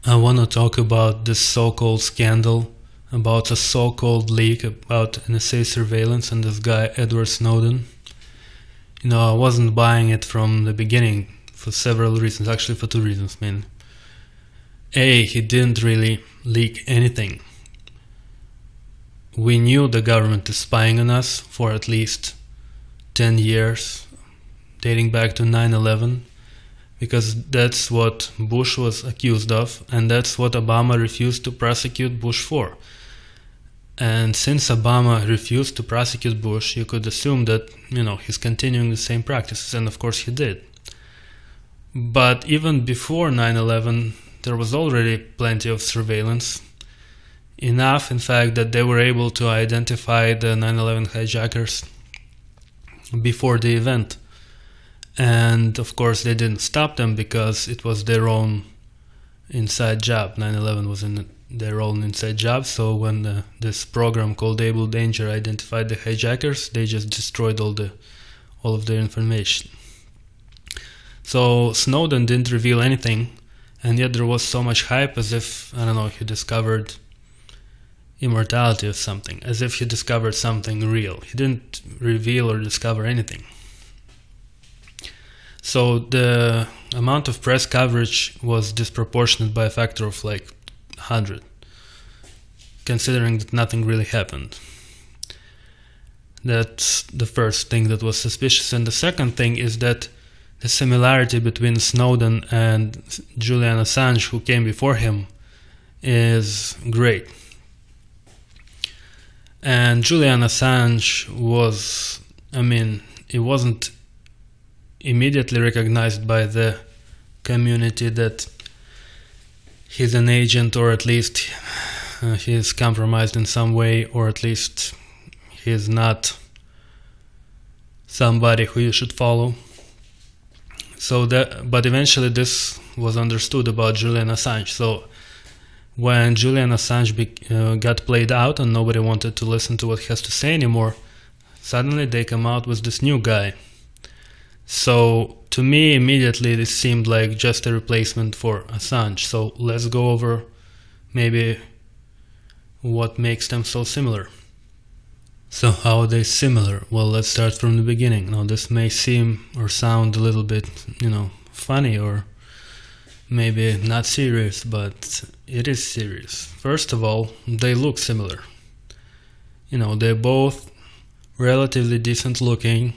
I want to talk about this so-called scandal, about a so-called leak about NSA surveillance and this guy Edward Snowden. I wasn't buying it from the beginning for several reasons, actually for two reasons mainly. A, he didn't really leak anything. We knew the government is spying on us for at least 10 years, dating back to 9/11. Because that's what Bush was accused of, and that's what Obama refused to prosecute Bush for. And since Obama refused to prosecute Bush, you could assume that, he's continuing the same practices, and of course he did. But even before 9/11, there was already plenty of surveillance. Enough, in fact, that they were able to identify the 9/11 hijackers before the event. And of course they didn't stop them because it was their own inside job. 9/11 was in their own inside job. So when this program called Able Danger identified the hijackers, they just destroyed all of their information. So Snowden didn't reveal anything, and yet there was so much hype as if, he discovered immortality or something, as if he discovered something real. He didn't reveal or discover anything. So the amount of press coverage was disproportionate by a factor of like 100, considering that nothing really happened. That's the first thing that was suspicious. And the second thing is that the similarity between Snowden and Julian Assange, who came before him, is great. And Julian Assange was, it wasn't immediately recognized by the community that he's an agent, or at least he is compromised in some way, or at least he is not somebody who you should follow. But eventually this was understood about Julian Assange. So when Julian Assange got played out and nobody wanted to listen to what he has to say anymore, suddenly they come out with this new guy. So to me, immediately this seemed like just a replacement for Assange. So let's go over maybe what makes them so similar. So how are they similar? Well, let's start from the beginning. Now this may seem or sound a little bit, funny or maybe not serious, but it is serious. First of all, they look similar. They're both relatively decent looking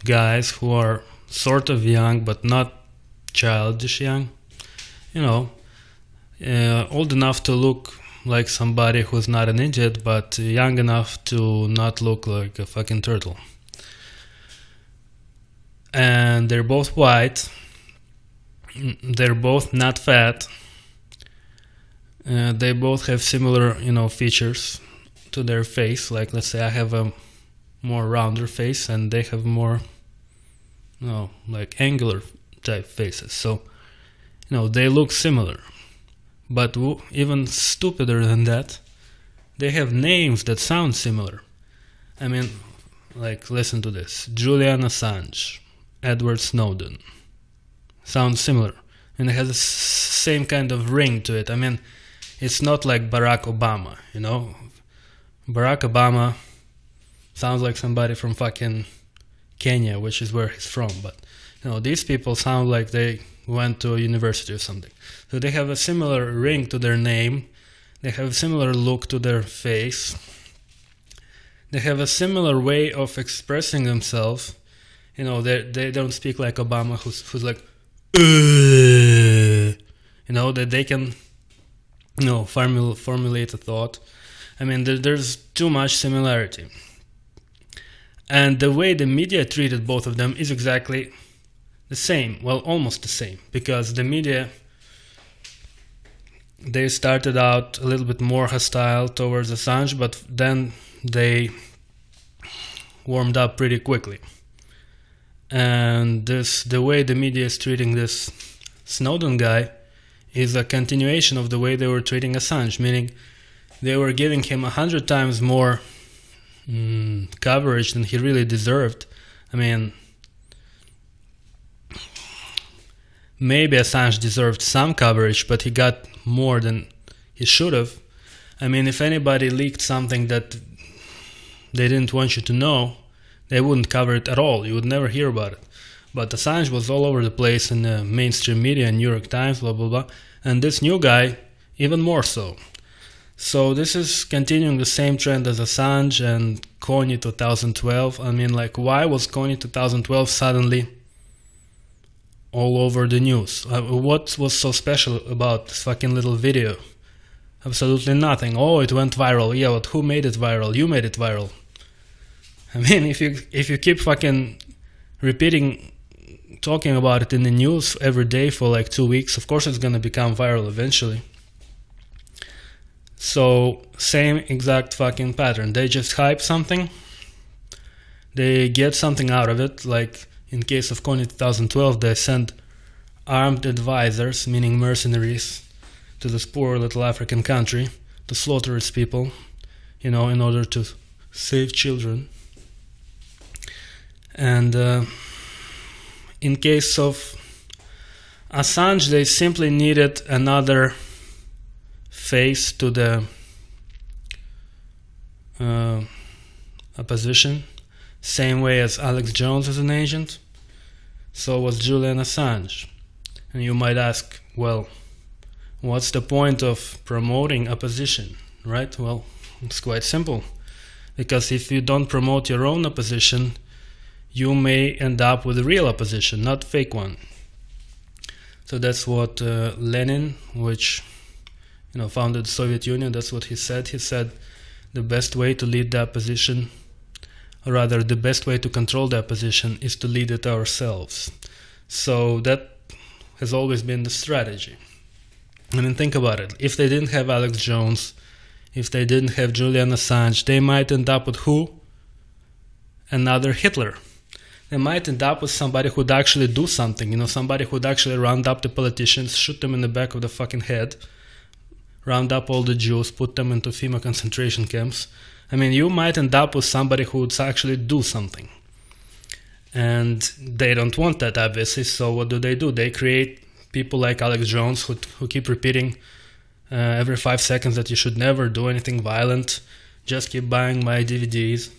guys who are sort of young but not childish young, old enough to look like somebody who's not an idiot, but young enough to not look like a fucking turtle. And they're both white, they're both not fat, they both have similar features to their face. Like, let's say I have a more rounder face and they have more like angular type faces. So they look similar, but even stupider than that, they have names that sound similar. Listen to this: Julian Assange, Edward Snowden. Sounds similar, and it has the same kind of ring to it. It's not like Barack Obama. Barack Obama sounds like somebody from fucking Kenya, which is where he's from. But these people sound like they went to a university or something. So they have a similar ring to their name. They have a similar look to their face. They have a similar way of expressing themselves. They don't speak like Obama, who's like, that they can, formulate a thought. There's too much similarity. And the way the media treated both of them is exactly the same. Well, almost the same. Because the media, they started out a little bit more hostile towards Assange, but then they warmed up pretty quickly. And the way the media is treating this Snowden guy is a continuation of the way they were treating Assange, meaning they were giving him 100 times more coverage than he really deserved. maybe Assange deserved some coverage, but he got more than he should have. I mean, if anybody leaked something that they didn't want you to know, they wouldn't cover it at all. You would never hear about it. But Assange was all over the place in the mainstream media, New York Times, blah, blah, blah. And this new guy, even more so. So this is continuing the same trend as Assange and Kony 2012. I mean, like, why was Kony 2012 suddenly all over the news? What was so special about this fucking little video? Absolutely nothing. Oh, it went viral. Yeah, but who made it viral? You made it viral. I mean, if you keep fucking talking about it in the news every day for like 2 weeks, of course it's gonna become viral eventually. So, same exact fucking pattern. They just hype something, they get something out of it, like in case of Kony 2012, they sent armed advisors, meaning mercenaries, to this poor little African country to slaughter its people, in order to save children. And in case of Assange, they simply needed another face to the opposition, same way as Alex Jones is an agent, so was Julian Assange. And you might ask, well, what's the point of promoting opposition, right? Well, it's quite simple. Because if you don't promote your own opposition, you may end up with a real opposition, not fake one. So that's what Lenin, which founded the Soviet Union, that's what he said. He said the best way to lead the opposition, or rather the best way to control the opposition, is to lead it ourselves. So that has always been the strategy. I mean, think about it. If they didn't have Alex Jones, if they didn't have Julian Assange, they might end up with who? Another Hitler. They might end up with somebody who'd actually do something, somebody who'd actually round up the politicians, shoot them in the back of the fucking head, round up all the Jews, put them into FEMA concentration camps. I mean, you might end up with somebody who would actually do something. And they don't want that, obviously, so what do? They create people like Alex Jones who keep repeating every 5 seconds that you should never do anything violent, just keep buying my DVDs.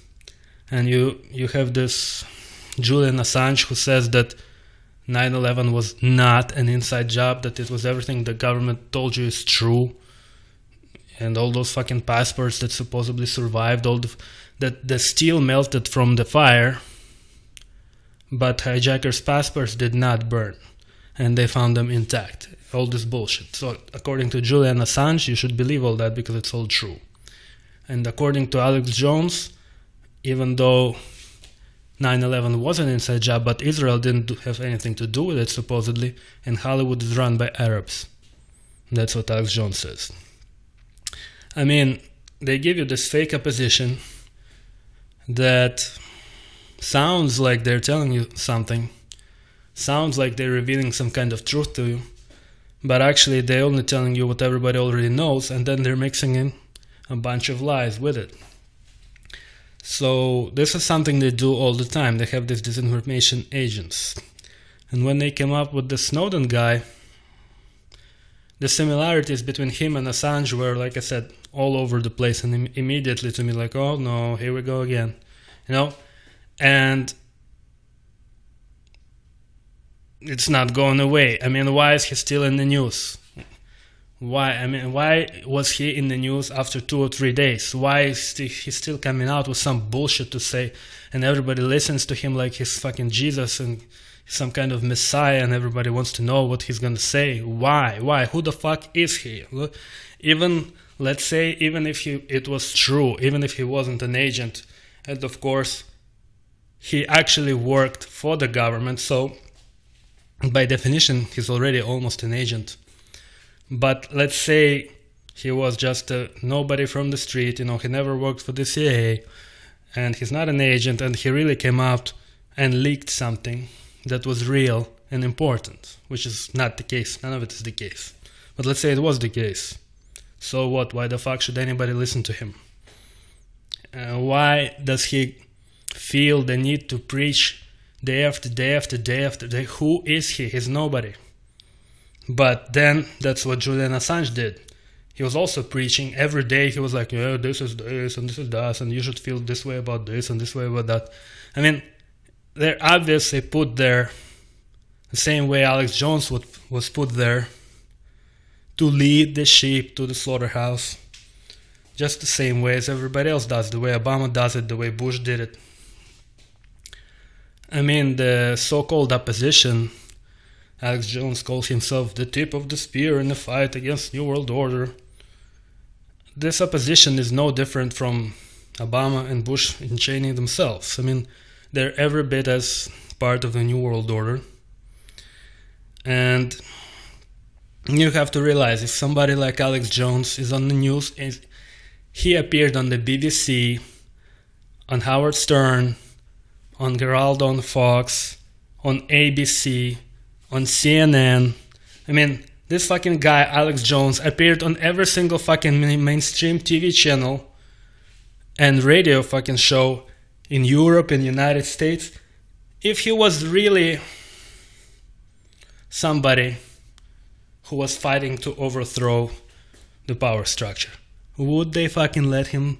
And you have this Julian Assange who says that 9/11 was not an inside job, that it was everything the government told you is true, and all those fucking passports that supposedly survived, that the steel melted from the fire, but hijackers' passports did not burn, and they found them intact. All this bullshit. So according to Julian Assange, you should believe all that because it's all true. And according to Alex Jones, even though 9/11 was an inside job, but Israel didn't have anything to do with it, supposedly, and Hollywood is run by Arabs. That's what Alex Jones says. I mean, they give you this fake opposition that sounds like they're telling you something, sounds like they're revealing some kind of truth to you, but actually they're only telling you what everybody already knows, and then they're mixing in a bunch of lies with it. So this is something they do all the time. They have these disinformation agents. And when they came up with the Snowden guy, the similarities between him and Assange were, like I said, all over the place, and immediately to me like, oh no, here we go again. And it's not going away. I mean, why is he still in the news? Why was he in the news after 2 or 3 days? Why is he still coming out with some bullshit to say, and everybody listens to him like he's fucking Jesus and some kind of messiah, and everybody wants to know what he's gonna say? Why? Who the fuck is he? Even, let's say, even if it was true, even if he wasn't an agent, and of course, he actually worked for the government, so by definition, he's already almost an agent. But let's say he was just a nobody from the street, he never worked for the CIA, and he's not an agent, and he really came out and leaked something that was real and important, which is not the case. None of it is the case. But let's say it was the case. So what? Why the fuck should anybody listen to him? Why does he feel the need to preach day after day after day after day? Who is he? He's nobody. But then that's what Julian Assange did. He was also preaching every day. He was like, yeah, this is this and this is that, and you should feel this way about this and this way about that. I mean, they're obviously put there the same way Alex Jones was put there to lead the sheep to the slaughterhouse, just the same way as everybody else does, the way Obama does it, the way Bush did it. I mean, the so-called opposition, Alex Jones calls himself the tip of the spear in the fight against New World Order. This opposition is no different from Obama and Bush and Cheney themselves. I mean, they're every bit as part of the New World Order. And you have to realize, if somebody like Alex Jones is on the news, he appeared on the BBC, on Howard Stern, on Geraldo on Fox, on ABC, on CNN. I mean, this fucking guy, Alex Jones, appeared on every single fucking mainstream TV channel and radio fucking show in Europe and United States. If he was really somebody who was fighting to overthrow the power structure, would they fucking let him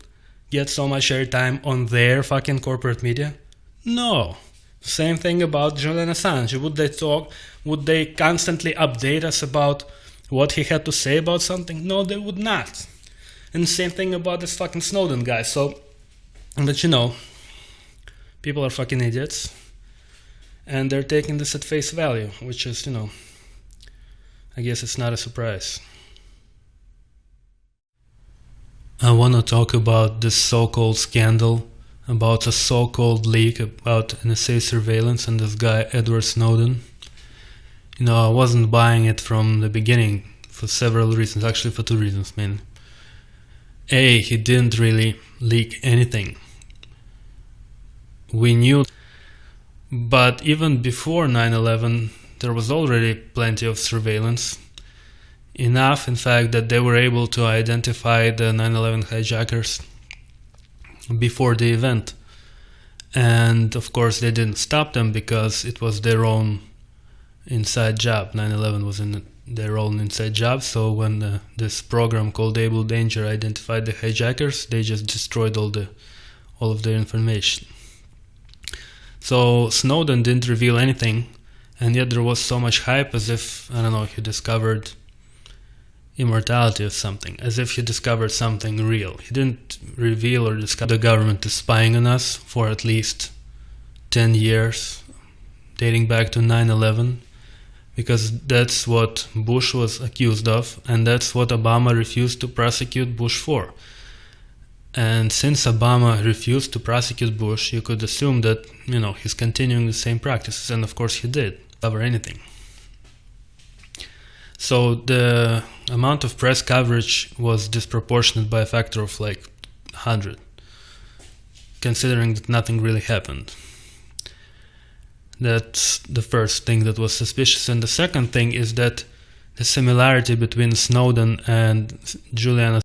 get so much airtime on their fucking corporate media? No. Same thing about Julian Assange. Would they constantly update us about what he had to say about something? No, they would not. And same thing about this fucking Snowden guy. But you know, people are fucking idiots. And they're taking this at face value, which is, you know, I guess it's not a surprise. I want to talk about this so-called scandal, about a so-called leak about NSA surveillance and this guy Edward Snowden. You know, I wasn't buying it from the beginning for several reasons, actually for two reasons mainly. A, he didn't really leak anything. We knew, but even before 9/11, there was already plenty of surveillance. Enough, in fact, that they were able to identify the 9/11 hijackers before the event. And of course they didn't stop them because it was their own inside job. 9/11 was in their own inside job. So when this program called Able Danger identified the hijackers, they just destroyed all of their information. So Snowden didn't reveal anything, and yet there was so much hype, as if, I don't know, he discovered immortality or something, as if he discovered something real. He didn't reveal or discover the government is spying on us for at least 10 years, dating back to 9/11, because that's what Bush was accused of, and that's what Obama refused to prosecute Bush for. And since Obama refused to prosecute Bush, you could assume that, you know, he's continuing the same practices, and of course he did cover anything. So the amount of press coverage was disproportionate by a factor of like 100, considering that nothing really happened. That's the first thing that was suspicious. And the second thing is that the similarity between Snowden and Julian